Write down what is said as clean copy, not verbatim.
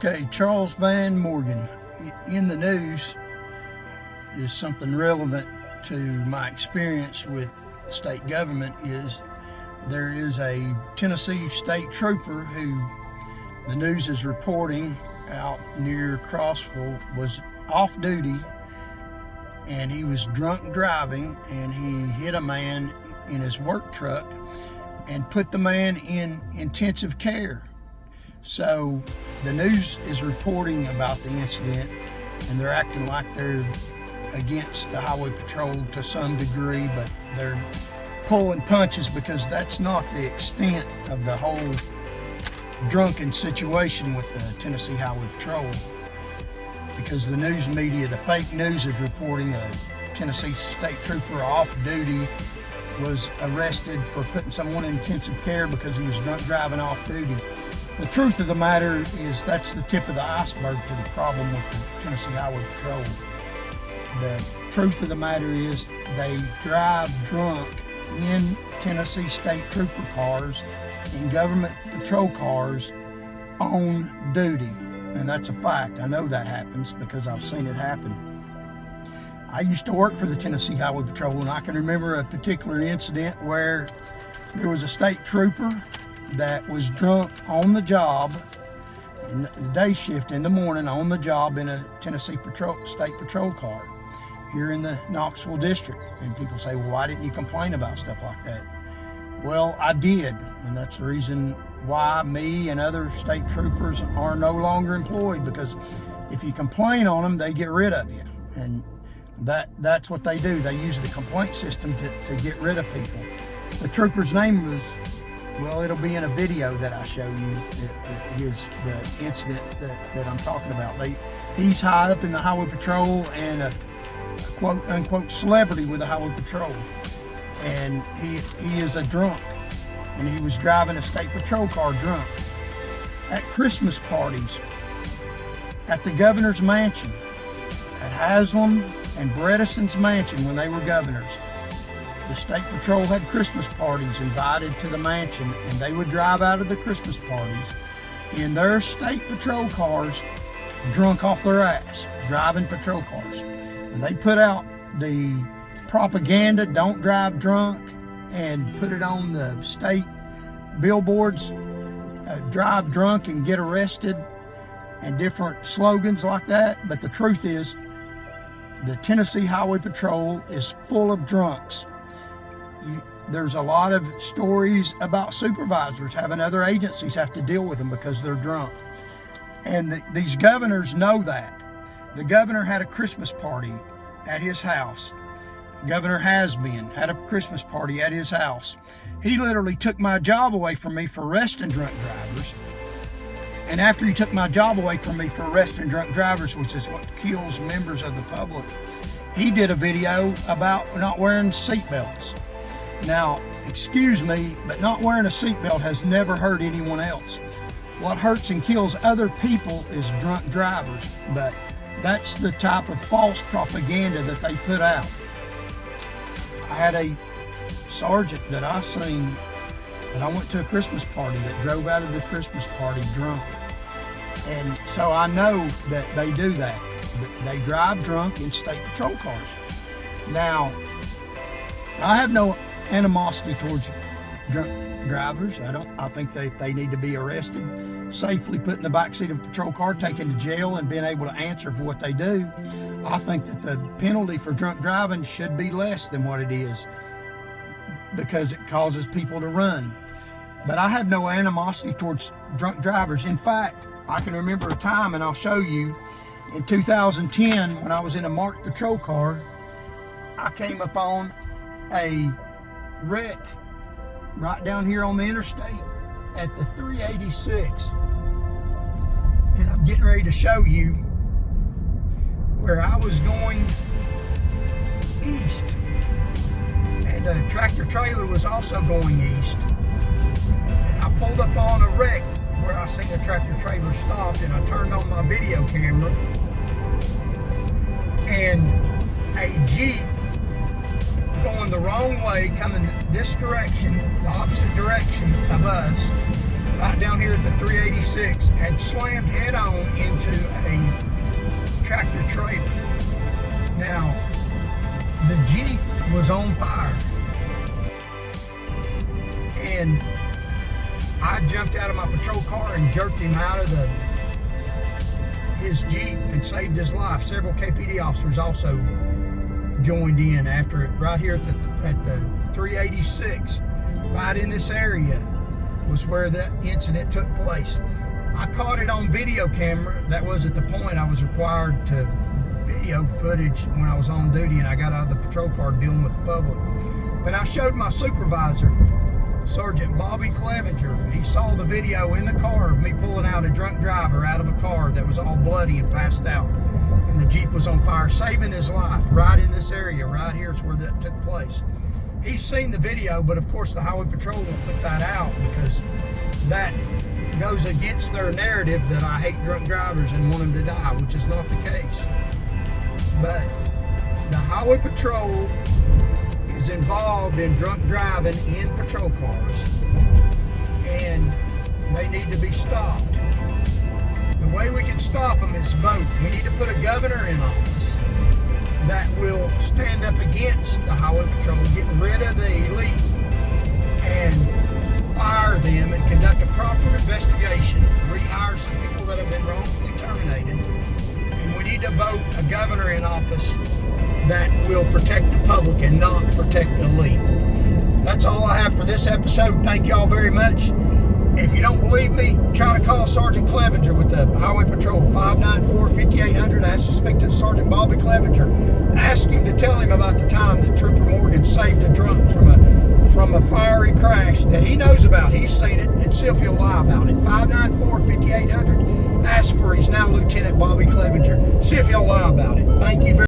Okay, Charles Van Morgan. In the news is something relevant to my experience with state government. Is there is a Tennessee state trooper who the news is reporting out near Crossville was off duty, and he was drunk driving, and he hit a man in his work truck and put the man in intensive care. So the news is reporting about the incident, and they're acting like they're against the highway patrol to some degree, but they're pulling punches because that's not the extent of the whole drunken situation with the Tennessee Highway Patrol. Because the news media, the fake news, is reporting a Tennessee state trooper off duty was arrested for putting someone in intensive care because he was drunk driving off duty. The truth of the matter is that's the tip of the iceberg to the problem with the Tennessee Highway Patrol. The truth of the matter is they drive drunk in Tennessee state trooper cars, in government patrol cars, on duty. And that's a fact. I know that happens because I've seen it happen. I used to work for the Tennessee Highway Patrol, and I can remember a particular incident where there was a state trooper that was drunk on the job in the day shift in the morning, on the job in a Tennessee state patrol car here in the Knoxville district. And people say, well, why didn't you complain about stuff like that? Well, I did, and that's the reason why me and other state troopers are no longer employed, because if you complain on them, they get rid of you. And that's what they do. They use the complaint system to get rid of people. The trooper's name was, well, it'll be in a video that I show you. It is the incident that I'm talking about. He's high up in the Highway Patrol and a quote unquote celebrity with the Highway Patrol. And he is a drunk. And he was driving a state patrol car drunk. At Christmas parties, at the governor's mansion, at Haslam and Bredesen's mansion when they were governors, the state patrol had Christmas parties invited to the mansion, and they would drive out of the Christmas parties in their state patrol cars, drunk off their ass, driving patrol cars. And they put out the propaganda, don't drive drunk, and put it on the state billboards, drive drunk and get arrested, and different slogans like that. But the truth is, the Tennessee Highway Patrol is full of drunks. There's a lot of stories about supervisors having other agencies have to deal with them because they're drunk. And these governors know that. The governor had a Christmas party at his house. Governor Hasbin had a Christmas party at his house. He literally took my job away from me for arresting drunk drivers. And after he took my job away from me for arresting drunk drivers, which is what kills members of the public, he did a video about not wearing seatbelts. Now, excuse me, but not wearing a seatbelt has never hurt anyone else. What hurts and kills other people is drunk drivers, but that's the type of false propaganda that they put out. I had a sergeant that I seen, and I went to a Christmas party, that drove out of the Christmas party drunk. And so I know that they do that. They drive drunk in state patrol cars. Now, I have no animosity towards drunk drivers. I think they need to be arrested, safely put in the backseat of a patrol car, taken to jail, and being able to answer for what they do. I think that the penalty for drunk driving should be less than what it is, because it causes people to run. But I have no animosity towards drunk drivers. In fact, I can remember a time, and I'll show you, in 2010, when I was in a marked patrol car, I came upon a wreck right down here on the interstate at the 386. And I'm getting ready to show you where I was going east, and a tractor trailer was also going east. And I pulled up on a wreck where I seen a tractor trailer stopped, and I turned on my video camera, and a Jeep going the wrong way, coming this direction, the opposite direction of us, right down here at the 386, had slammed head on into a tractor trailer. Now, the Jeep was on fire, and I jumped out of my patrol car and jerked him out of his Jeep and saved his life. Several KPD officers also joined in after it. Right here at the 386, right in this area, was where that incident took place. I caught it on video camera. That was at the point I was required to video footage when I was on duty and I got out of the patrol car dealing with the public. But I showed my supervisor, Sergeant Bobby Clevenger. He saw the video in the car of me pulling out a drunk driver out of a car that was all bloody and passed out. And the Jeep was on fire, saving his life right in this area. Right here is where that took place. He's seen the video, but of course the Highway Patrol won't put that out because that goes against their narrative that I hate drunk drivers and want them to die, which is not the case. But the Highway Patrol is involved in drunk driving in patrol cars, and they need to be stopped. The way we can stop them is vote. We need to put a governor in office that will stand up against the Highway Patrol, get rid of the elite, and fire them and conduct a proper investigation, rehire some people that have been wrongfully terminated. And we need to vote a governor in office that will protect the public and not protect the elite. That's all I have for this episode. Thank y'all very much. If you don't believe me, try to call Sergeant Clevenger with the Highway Patrol, 594-5800. Ask to speak to Sergeant Bobby Clevenger. Ask him to tell him about the time that Trooper Morgan saved a drunk from a fiery crash that he knows about. He's seen it, and see if he'll lie about it. 594-5800. Ask for his now Lieutenant Bobby Clevenger. See if he'll lie about it. Thank you very much.